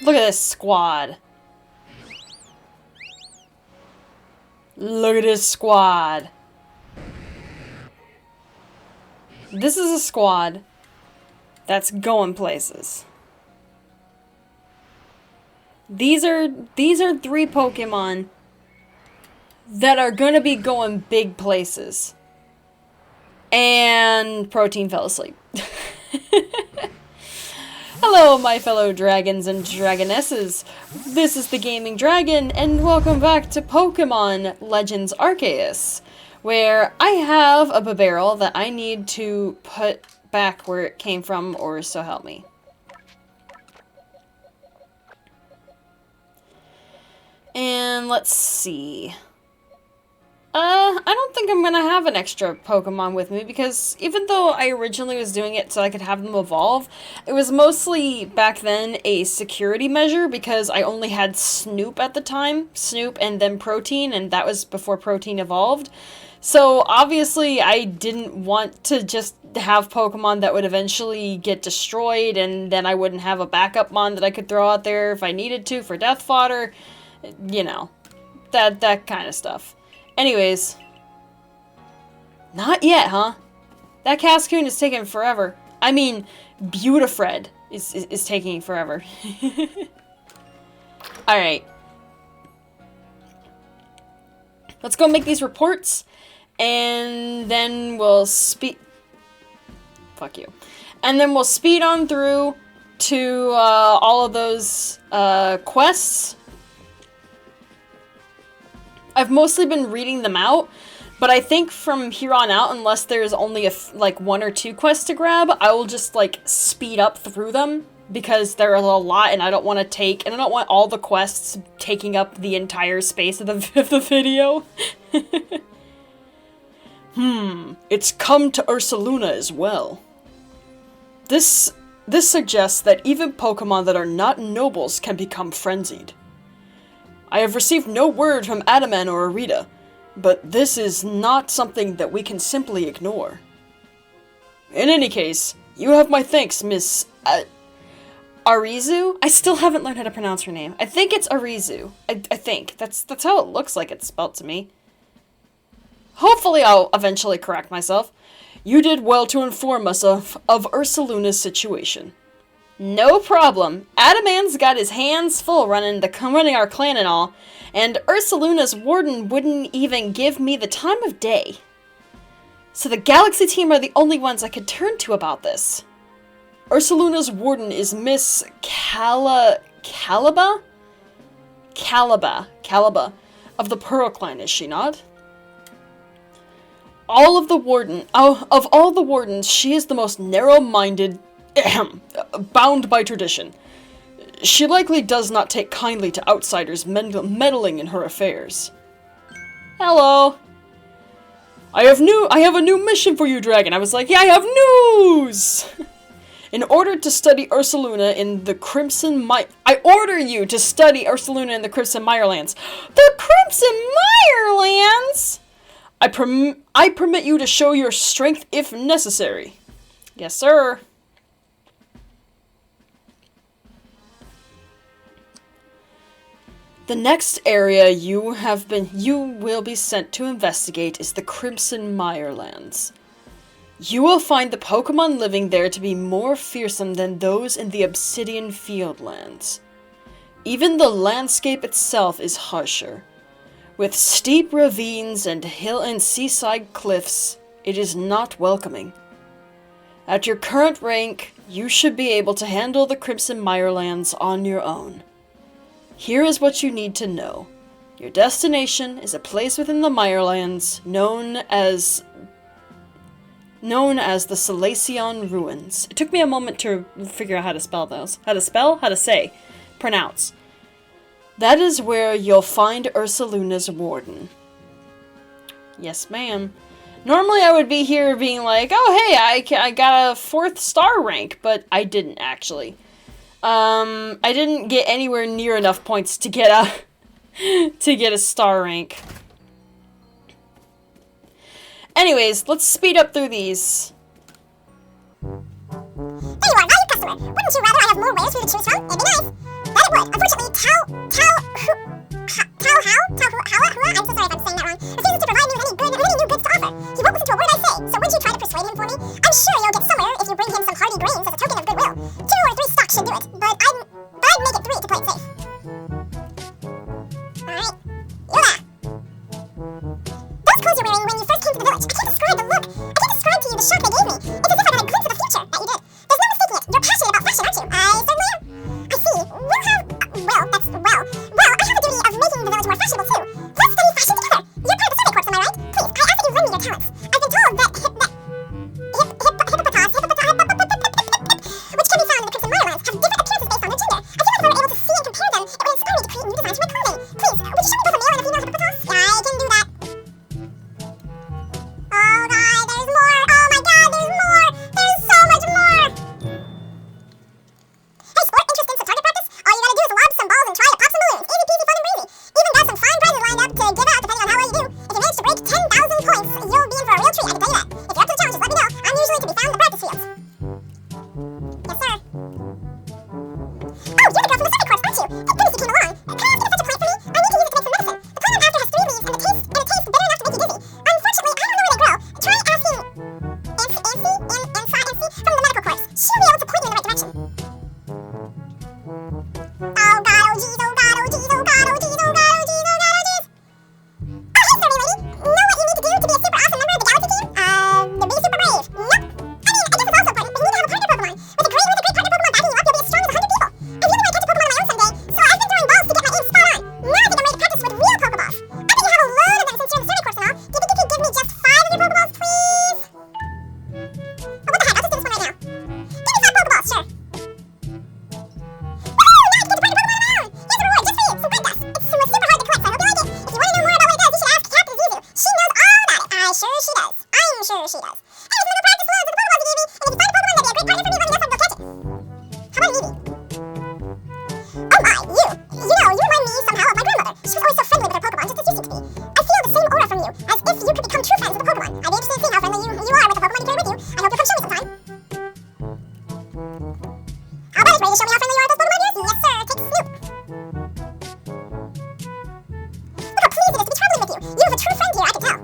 Look at this squad. Look at this squad. This is a squad that's going places. These are 3 Pokemon that are gonna be going big places. And Protein fell asleep. Hello, my fellow dragons and dragonesses. This is the Gaming Dragon, and welcome back to Pokemon Legends Arceus, where I have a barrel that I need to put back where it came from, or so help me. And let's see. I don't think I'm gonna have an extra Pokemon with me, because even though I originally was doing it so I could have them evolve, it was mostly, back then, a security measure, because I only had Snoop at the time. Snoop and then Protein, and that was before Protein evolved. So, obviously, I didn't want to just have Pokemon that would eventually get destroyed, and then I wouldn't have a backup mon that I could throw out there if I needed to for death fodder. You know, that kind of stuff. Anyways, not yet, huh? That Cascoon is taking forever. I mean, Beautifred is taking forever. Alright. Let's go make these reports, and then we'll Fuck you. And then we'll speed on through to all of those quests. I've mostly been reading them out, but I think from here on out, unless there's only like 1 or 2 quests to grab, I will just like speed up through them, because there are a lot and I don't want all the quests taking up the entire space of the video. It's come to Ursaluna as well. This suggests that even Pokemon that are not nobles can become frenzied. I have received no word from Adaman or Arita, but this is not something that we can simply ignore. In any case, you have my thanks, Miss Arizu? I still haven't learned how to pronounce her name. I think it's Arizu. I think. That's how it looks like it's spelled to me. Hopefully I'll eventually correct myself. You did well to inform us of Ursaluna's situation. No problem. Adaman's got his hands full running our clan and all, and Ursaluna's warden wouldn't even give me the time of day. So the Galaxy team are the only ones I could turn to about this. Ursaluna's warden is Miss Caliba of the Pearl Clan, is she not? Of all the wardens, she is the most narrow-minded, bound by tradition. She likely does not take kindly to outsiders meddling in her affairs. Hello. I have a new mission for you, Dragon. I was like, yeah, I have news! In order to study Ursaluna in the Crimson I order you to study Ursaluna in the Crimson Mirelands. The Crimson Mirelands? I permit you to show your strength if necessary. Yes, sir. The next area you will be sent to investigate is the Crimson Mirelands. You will find the Pokemon living there to be more fearsome than those in the Obsidian Fieldlands. Even the landscape itself is harsher. With steep ravines and hill and seaside cliffs, it is not welcoming. At your current rank, you should be able to handle the Crimson Mirelands on your own. Here is what you need to know. Your destination is a place within the Mirelands known as the Salacion Ruins. It took me a moment to figure out how to spell those. How to say. Pronounce. That is where you'll find Ursaluna's warden. Yes, ma'am. Normally I would be here being like, oh hey, I got a 4th star rank, but I didn't actually. I didn't get anywhere near enough points to get a star rank. Anyways, let's speed up through these. There you are, valued customer. Wouldn't you rather I have more wares for you to choose from? It'd be nice. That it would. Unfortunately, I'm so sorry if I'm saying that wrong, refuses to provide me with any new goods to offer. He won't listen to a word I say, so wouldn't you try to persuade him for me? I'm sure you'll get somewhere if you bring him some hearty grains as a token of goodwill. 2 or 3 stocks should do it, but I'd make it 3 to play it safe. Alright. Yoda! Those clothes you're wearing when you first came to the village. I can't describe the look. I can't describe to you the shock they gave me. It's as if I had a glimpse of the future that you did. There's no mistaking it. You're passionate about fashion, aren't you? I certainly am. I see. Well, I have a duty of making the village more fashionable too. Let's study fashion together. You're part of the survey corps, am I right? Please, I ask that you lend me your talents. I've been told that hippopotas, which can be found in the Crimson Mirelands, have different appearances based on their gender. I feel like if I were able to see and compare them, it would inspire me to create new designs for my clothing. Please, would you show me both a male and a female hippopotas? Yeah, I can do that. Oh god, there's more! Oh my god, there's more! There's so much more! Hey, sport, interested in some target practice? All you gotta do is lob some balls and try to pop some balloons. Easy peasy, fun and breezy. Even got some fine prizes lined up to give out depending on how well you do. If you manage to break 10,000 points, you'll be in for a real treat, I can tell you that. If you're up to the challenge, just let me know. I'm usually to be found in the practice fields. Yes, sir. Oh, you're the girl from the circuit corps, aren't you? Thank goodness you came along. Can I ask you to fetch a plant for me? I need to use it to make some medicine. The plant I'm after has 3 leaves and it tastes bitter enough to make you dizzy. Unfortunately, I don't know where they grow. Try asking Ansi from the medical corps. She'll be able to point you in the right direction. Oh god, oh jeez, oh god, oh jeez, oh god, oh jeez, oh god, oh jeez, oh god, oh jeez. Oh, hey, survey lady. Know what you need to do to be a super awesome member of the galaxy team? To be super brave. Nope. I mean, I guess it's also important, but you need to have a partner Pokemon. With a great partner Pokemon backing you up, you'll be as strong as 100 people. I really want to catch a Pokemon of my own someday, so I've been throwing balls to get my aim spot on. Now I think I'm ready to practice with real Pokeballs. I bet you have a load of them since you're in the survey course and all. Do you think you could give me just 5 of your Pokeballs, please? Oh, what the heck? I'll just do this one right now. Give me 5 Pokeballs, sure. Woo! Now I can get to partner Pokemon of my own. Here's a reward just for you, some Grid Dust. It's super hard to collect, so I hope you like it. If you want to know more about what it does, you should ask Captain Zuzu. She knows all about it. I'm sure she does. I'm sure she does. Hey, there's another practice loads of the Pokeballs you gave me, and if you find a Pokemon that'd be a great partner for me, let me know so I can go catch it. How about an Eevee? Oh my, you! You know, you remind me somehow of my grandmother. She was always so friendly with her Pokemon, just as you seem to be. I feel the same aura from you, as if you could become true friends with the Pokemon. I'd be interested in seeing how friendly you are with the Pokemon you carry with you. I hope you'll come show me sometime. How about it? Ready to show me how friendly you are with those Pokemon of yours? Yes, sir. Take Snoop. Look how pleased it is to be traveling with you. You have a true friend here, I can tell.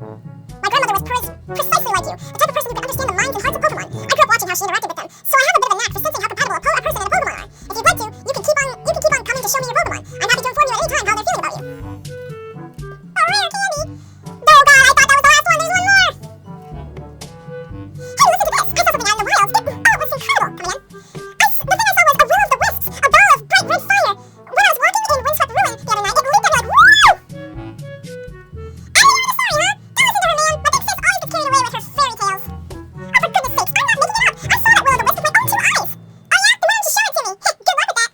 My grandmother was precisely like you, the type of person who could understand the minds and hearts of Pokemon. I grew up watching how she interacted with them, so I have a bit of a knack for sensing how compatible a person and a Pokemon are. If you'd like to, you can keep on coming to show me your Pokemon. I'm happy to inform you at any time how they're feeling about you. Oh, rare candy! Oh god, I thought that was the last one. There's one more. Hey, listen to this. I saw something out in the wild. Oh, it was incredible. Come again. The thing I saw was a will of the wisps, a ball of bright red fire. When I was walking in Windswept Ruin the other night, it leaped at me like, woo! I remember the story, huh? Don't listen to her, man. My big sis always gets carried away with her fairy tales. Oh, for goodness sakes, I'm not making it up. I saw that will of the wisp with my own 2 eyes. Oh yeah? Then why don't you show it to me? Good luck with that.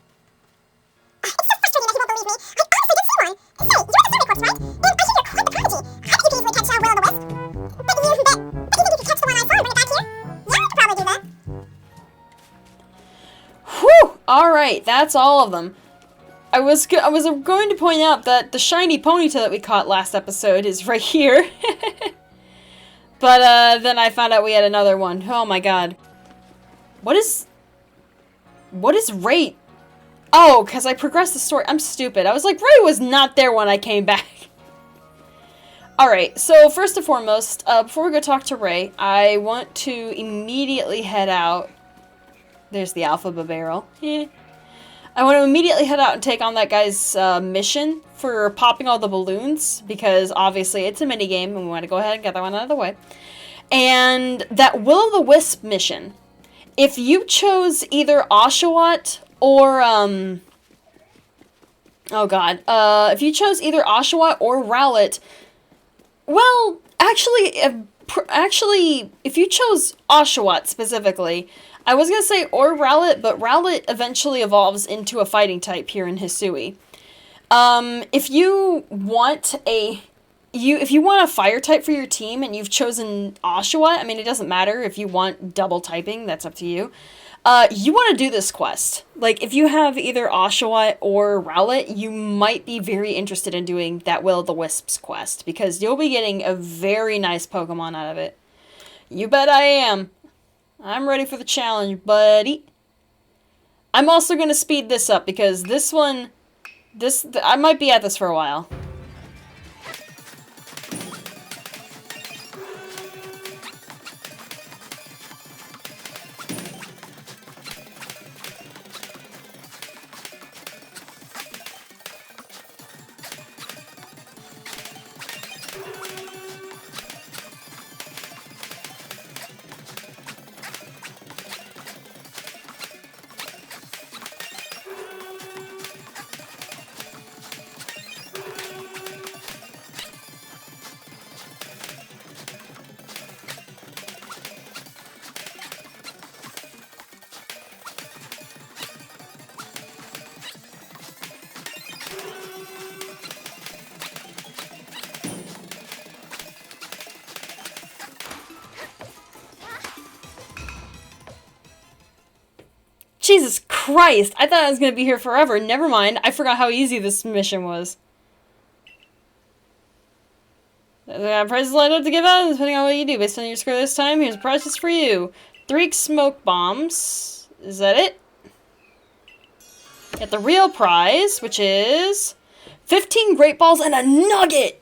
It's so frustrating that he won't believe me. I honestly did see one. Say, you're the survey corps, right? Then I hear you're quite the prodigy. I bet you could easily catch a will of the wisp. But you think you could catch the one I saw and bring it back here? Yeah, I could probably do that. Whew! Alright, that's all of them. I was going to point out that the shiny Ponytail that we caught last episode is right here. But then I found out we had another one. Oh my god. What is Ray? Oh, because I progressed the story. I'm stupid. I was like, Ray was not there when I came back. Alright, so first and foremost, before we go talk to Ray, I want to immediately head out. There's the Alphaba Barrel. I want to immediately head out and take on that guy's mission for popping all the balloons, because obviously it's a minigame and we want to go ahead and get that one out of the way. And that Will-o'-the-Wisp mission. If you chose either Oshawott or, if you chose either Oshawott or Rowlet, well, actually, if you chose Oshawott specifically, I was going to say or Rowlet, but Rowlet eventually evolves into a fighting type here in Hisui. If you want a fire type for your team and you've chosen Oshawott, I mean, it doesn't matter if you want double typing, that's up to you. You want to do this quest. Like, if you have either Oshawott or Rowlet, you might be very interested in doing that Will-o'-the-Wisps quest, because you'll be getting a very nice Pokemon out of it. You bet I am. I'm ready for the challenge, buddy. I'm also going to speed this up because this one, I might be at this for a while. Jesus Christ! I thought I was gonna be here forever. Never mind. I forgot how easy this mission was. Prizes lined up to give out, depending on what you do. Based on your score this time, here's prizes for you. 3 smoke bombs. Is that it? Get the real prize, which is 15 great balls and a nugget!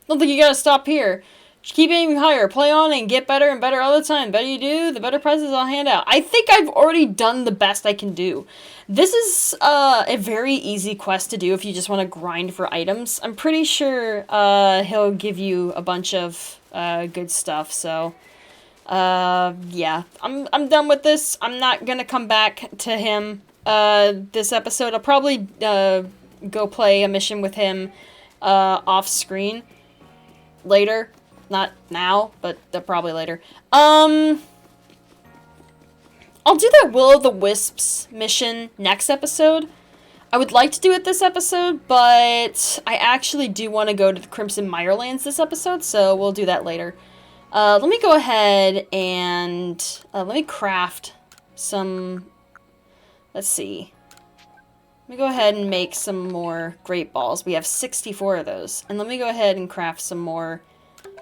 Don't think you gotta stop here. Just keep aiming higher, play on, and get better and better all the time. The better you do, the better prizes I'll hand out. I think I've already done the best I can do. This is a very easy quest to do if you just want to grind for items. I'm pretty sure he'll give you a bunch of good stuff, so... yeah. I'm done with this. I'm not gonna come back to him this episode. I'll probably go play a mission with him off screen later. Not now, but probably later. I'll do that Will-o'-the-Wisps mission next episode. I would like to do it this episode, but I actually do want to go to the Crimson Mirelands this episode, so we'll do that later. Let me go ahead and let me craft some, let's see. Let me go ahead and make some more great balls. We have 64 of those. And let me go ahead and craft some more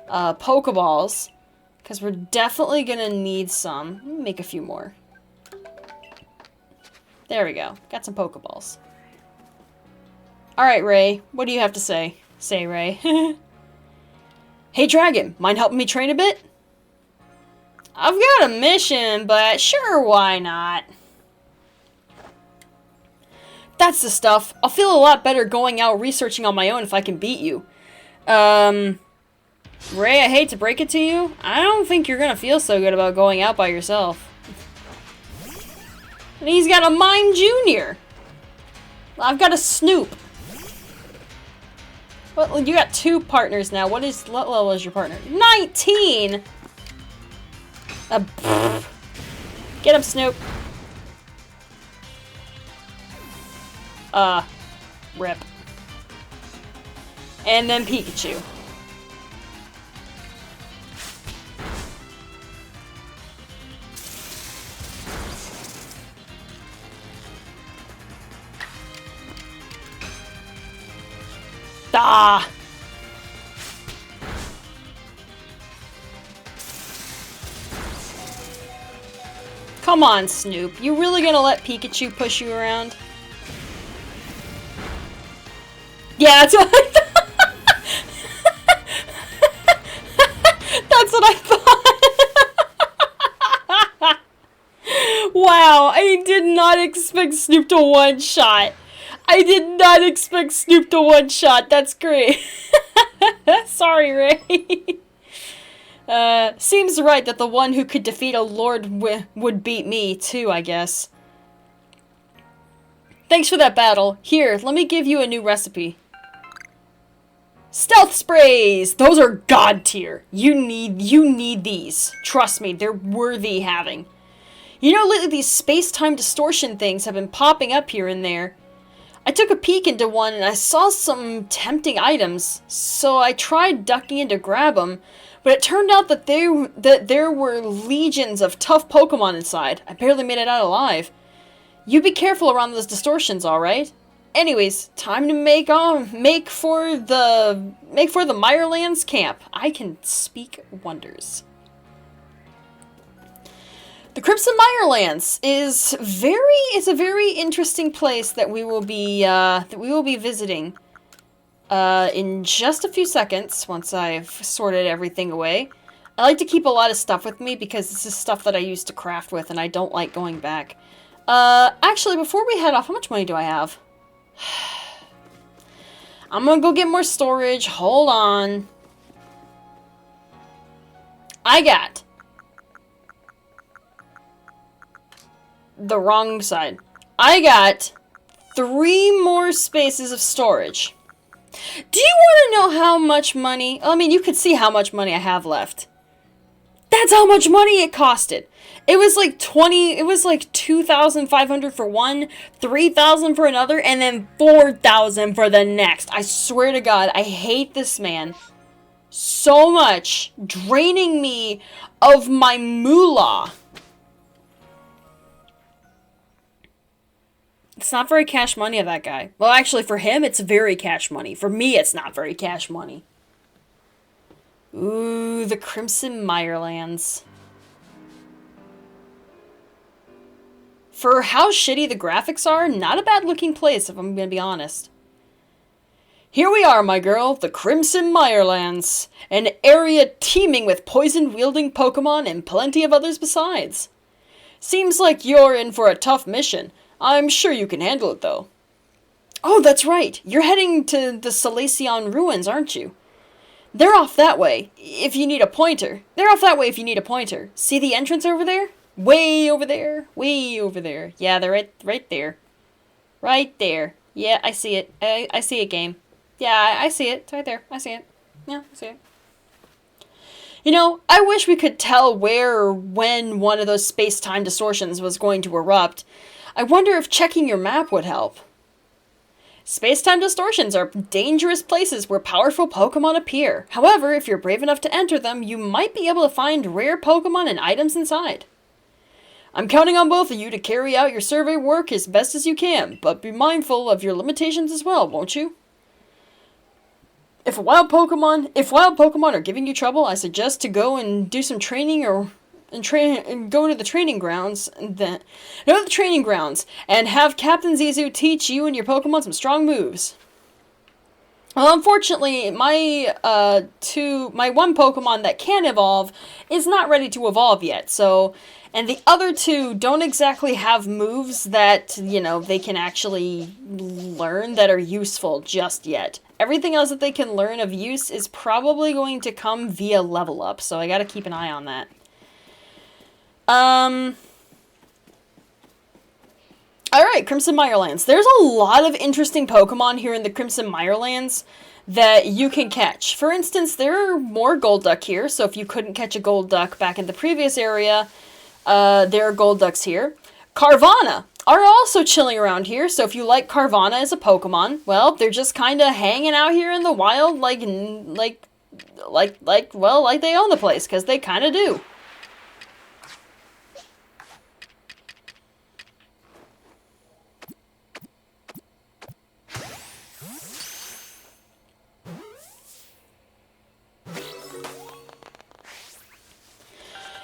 Pokeballs, because we're definitely going to need some. Let me make a few more. There we go. Got some Pokeballs. Alright, Ray. What do you have to say? Say, Ray. Hey, Dragon. Mind helping me train a bit? I've got a mission, but sure, why not? That's the stuff. I'll feel a lot better going out researching on my own if I can beat you. Ray, I hate to break it to you. I don't think you're gonna feel so good about going out by yourself. And he's got a Mime Junior. I've got a Snoop. Well, you got 2 partners now. What level is your partner? 19! Get him, Snoop. Rip. And then Pikachu. Ah! Come on, Snoop. You really gonna let Pikachu push you around? Yeah, that's what I thought. That's what I thought. Wow, I did not expect Snoop to one-shot. I did not expect Snoop to one-shot. That's great. Sorry, Ray. Seems right that the one who could defeat a lord would beat me, too, I guess. Thanks for that battle. Here, let me give you a new recipe. Stealth sprays! Those are god tier. You need these. Trust me, they're worthy having. You know, lately these space-time distortion things have been popping up here and there. I took a peek into one and I saw some tempting items, so I tried ducking in to grab them, but it turned out that there were legions of tough Pokemon inside. I barely made it out alive. You be careful around those distortions, alright? Anyways, time to make for the Mirelands camp. I can speak wonders. The Crimson Mirelands is a very interesting place that we will be visiting in just a few seconds once I've sorted everything away. I like to keep a lot of stuff with me because this is stuff that I used to craft with and I don't like going back. Actually, before we head off, how much money do I have? I'm gonna go get more storage. Hold on. I got the wrong side. I got 3 more spaces of storage. Do you want to know how much money? I mean, you could see how much money I have left. That's how much money it costed. It was like 2,500 for one, 3,000 for another, and then 4,000 for the next. I swear to God, I hate this man so much, draining me of my moolah. It's not very cash money of that guy. Well, actually, for him, it's very cash money. For me, it's not very cash money. Ooh, the Crimson Mirelands. For how shitty the graphics are, not a bad looking place, if I'm gonna be honest. Here we are, my girl, the Crimson Mirelands. An area teeming with poison-wielding Pokemon and plenty of others besides. Seems like you're in for a tough mission. I'm sure you can handle it, though. Oh, that's right. You're heading to the Salacion Ruins, aren't you? They're off that way, if you need a pointer. See the entrance over there? Way over there. Way over there. Yeah, they're right there. Right there. Yeah, I see it. I see it, game. Yeah, I see it. It's right there. I see it. Yeah, I see it. You know, I wish we could tell where or when one of those space-time distortions was going to erupt. I wonder if checking your map would help. Space-time distortions are dangerous places where powerful Pokemon appear. However, if you're brave enough to enter them, you might be able to find rare Pokemon and items inside. I'm counting on both of you to carry out your survey work as best as you can, but be mindful of your limitations as well, won't you? If wild Pokemon are giving you trouble, I suggest to go and do some training and go to the training grounds and have Captain Zizu teach you and your Pokemon some strong moves. Well, unfortunately, my one Pokemon that can evolve is not ready to evolve yet, and the other 2 don't exactly have moves that, you know, they can actually learn that are useful just yet. Everything else that they can learn of use is probably going to come via level up, so I gotta keep an eye on that. Alright, Crimson Mirelands. There's a lot of interesting Pokemon here in the Crimson Mirelands that you can catch. For instance, there are more Golduck here, so if you couldn't catch a Golduck back in the previous area, there are Golducks here. Carvana are also chilling around here, so if you like Carvana as a Pokemon, well, they're just kind of hanging out here in the wild like they own the place, because they kind of do.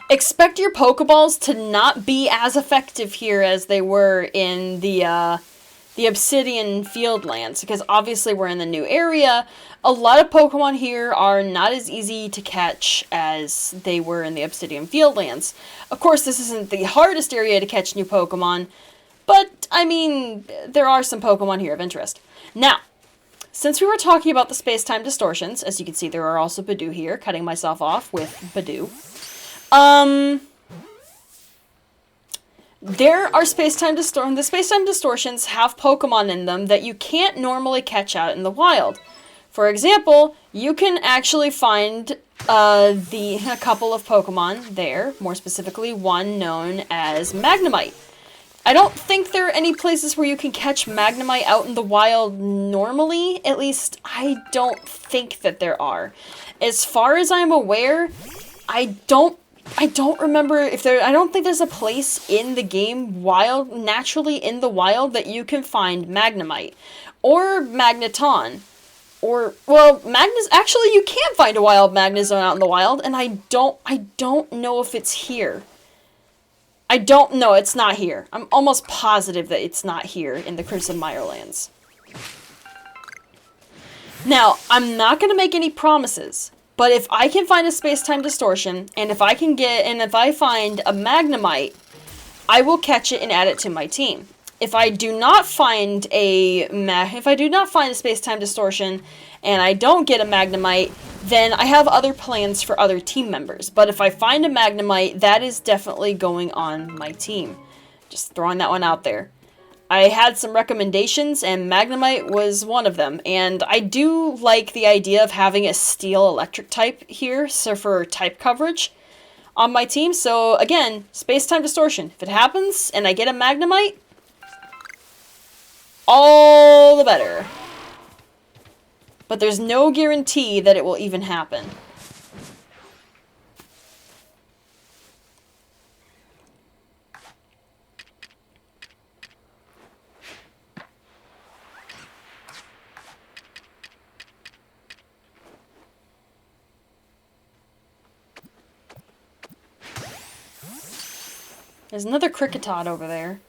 Expect your Pokeballs to not be as effective here as they were in the Obsidian Fieldlands, because obviously we're in the new area. A lot of Pokemon here are not as easy to catch as they were in the Obsidian Fieldlands. Of course, this isn't the hardest area to catch new Pokemon, but, I mean, there are some Pokemon here of interest. Now, since we were talking about the space-time distortions, as you can see, there are also Badoo here, cutting myself off with Badoo. There are the space-time distortions have Pokemon in them that you can't normally catch out in the wild. For example, you can actually find a couple of Pokemon there, more specifically one known as Magnemite. I don't think there are any places where you can catch Magnemite out in the wild normally. At least, I don't think that there are. As far as I'm aware, I don't remember if I don't think there's a place in the game naturally in the wild that you can find Magnemite. Or Magneton. Actually, you can find a wild Magnezone out in the wild, and I don't know if it's here. I don't know, it's not here. I'm almost positive that it's not here in the Crimson Mirelands. Now, I'm not going to make any promises, but if I can find a space-time distortion, and if I find a Magnemite, I will catch it and add it to my team. If I do not find a space-time distortion, and I don't get a Magnemite, then I have other plans for other team members. But if I find a Magnemite, that is definitely going on my team. Just throwing that one out there. I had some recommendations, and Magnemite was one of them. And I do like the idea of having a Steel-Electric type here, so for type coverage on my team. So again, space-time distortion. If it happens and I get a Magnemite, all the better. But there's no guarantee that it will even happen. There's another Cricketod over there.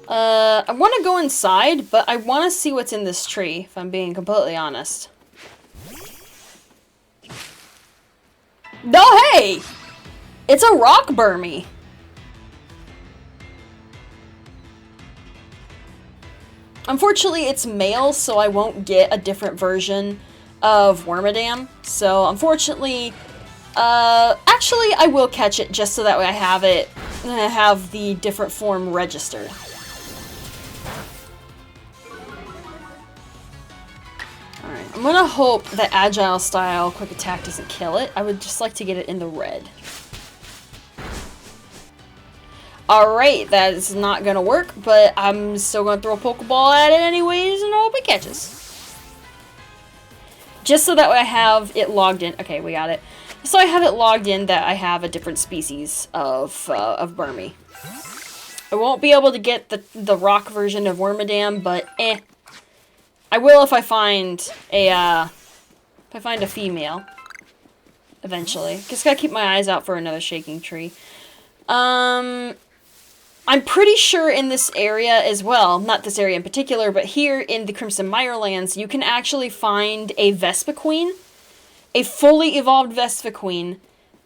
I want to go inside, but I want to see what's in this tree, if I'm being completely honest. Oh, hey! It's a rock Burmy. Unfortunately, it's male, so I won't get a different version of Wormadam. So, unfortunately, actually, I will catch it just so that way I have the different form registered. Alright, I'm gonna hope that Agile Style Quick Attack doesn't kill it. I would just like to get it in the red. Alright, that is not gonna work, but I'm still gonna throw a Pokeball at it anyways and hope it catches. Just so that way I have it logged in. Okay, we got it. So I have it logged in that I have a different species of Burmy. I won't be able to get the rock version of Wormadam, but I will if I find a female eventually. Just gotta keep my eyes out for another shaking tree. I'm pretty sure in this area as well, not this area in particular, but here in the Crimson Mirelands, you can actually find a Vespiquen, a fully evolved Vespiquen,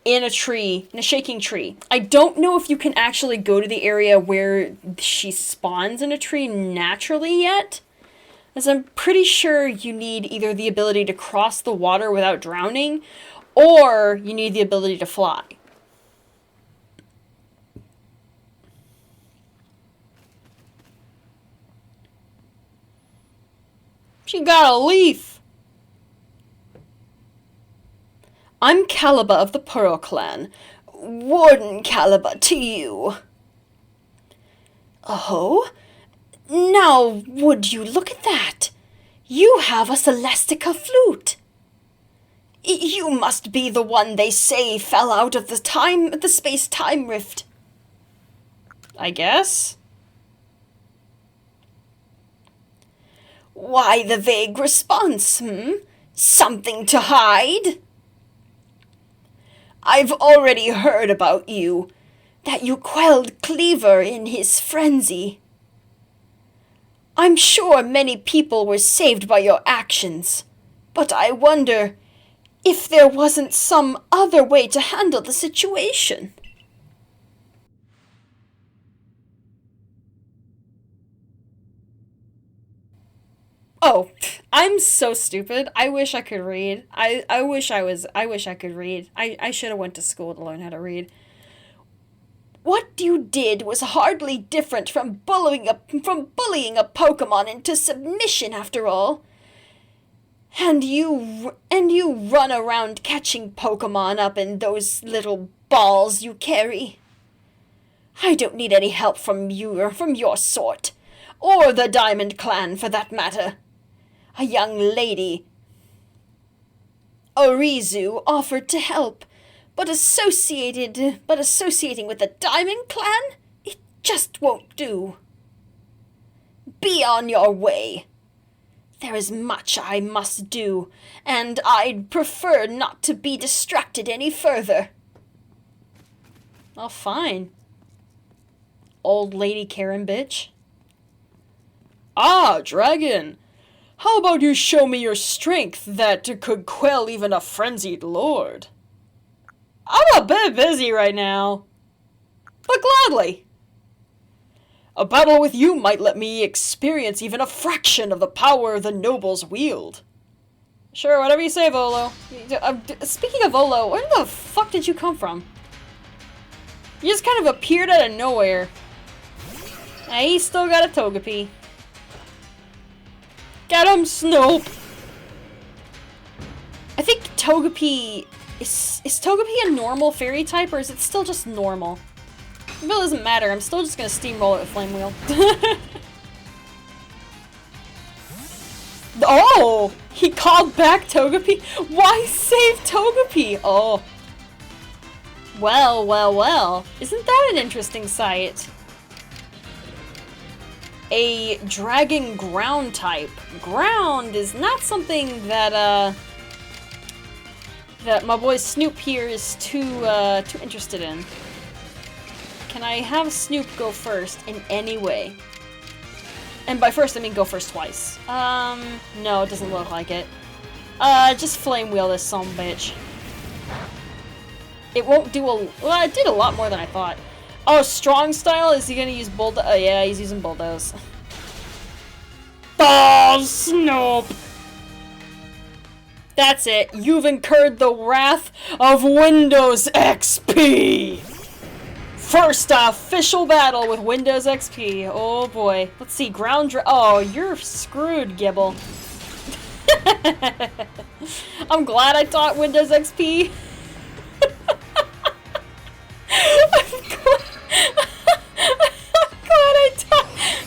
in a tree, in a shaking tree. I don't know if you can actually go to the area where she spawns in a tree naturally yet, as I'm pretty sure you need either the ability to cross the water without drowning, or you need the ability to fly. She got a leaf. I'm Caliber of the Pearl Clan. Warden Caliber to you. Oh? Now, would you look at that? You have a Celestica flute. You must be the one they say fell out of the space-time rift. I guess. Why the vague response, Something to hide? I've already heard about you, that you quelled Cleaver in his frenzy. I'm sure many people were saved by your actions, but I wonder if there wasn't some other way to handle the situation. Oh, I'm so stupid. I wish I could read. I wish I could read. I should have went to school to learn how to read. What you did was hardly different from bullying a Pokemon into submission, after all. And you run around catching Pokemon up in those little balls you carry. I don't need any help from you or from your sort, or the Diamond Clan for that matter. A young lady, Orizu, offered to help, but associating with the Diamond Clan, it just won't do. Be on your way. There is much I must do, and I'd prefer not to be distracted any further. Oh, fine. Old lady Karen bitch. Ah, dragon! How about you show me your strength that could quell even a frenzied lord? I'm a bit busy right now. But gladly. A battle with you might let me experience even a fraction of the power the nobles wield. Sure, whatever you say, Volo. Speaking of Volo, where the fuck did you come from? You just kind of appeared out of nowhere. He's still got a Togepi. Get him, Snoop! I think Togepi... Is Togepi a normal fairy type, or is it still just normal? It really doesn't matter, I'm still just gonna steamroll it with Flame Wheel. Oh! He called back Togepi? Why save Togepi? Oh. Well, well, well. Isn't that an interesting sight? A dragon ground type. Ground is not something that, that my boy Snoop here is too interested in. Can I have Snoop go first in any way? And by first, I mean go first twice. No, it doesn't look like it. Just Flame Wheel this son of a bitch. It won't do a... Well, it did a lot more than I thought. Oh, strong style? Is he gonna use bulldoze? Oh, yeah, he's using bulldoze. Oh, Snoop! That's it. You've incurred the wrath of Windows XP! First official battle with Windows XP. Oh boy. Let's see, oh, you're screwed, Gibble. I'm glad I taught Windows XP.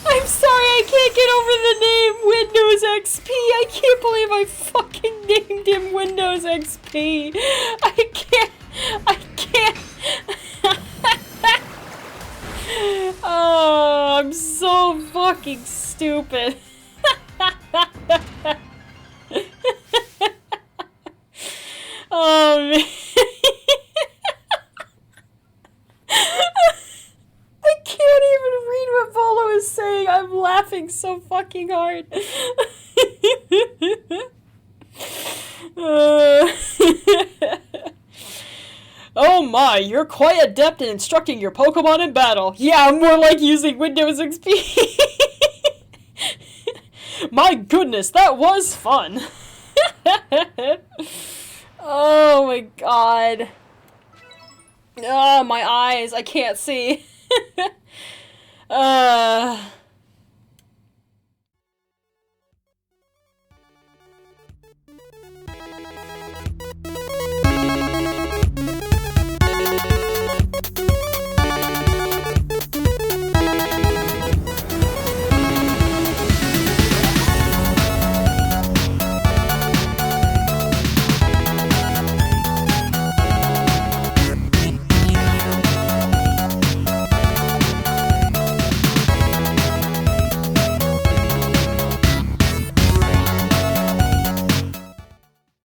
I'm sorry, I can't get over the name Windows XP. I can't believe I fucking named him Windows XP. I can't. Oh, I'm so fucking stupid. Oh, man. I can't even read what Volo is saying. I'm laughing so fucking hard. Oh my, you're quite adept in instructing your Pokemon in battle. Yeah, more like using Windows XP. My goodness, that was fun. Oh my god. Oh, my eyes, I can't see.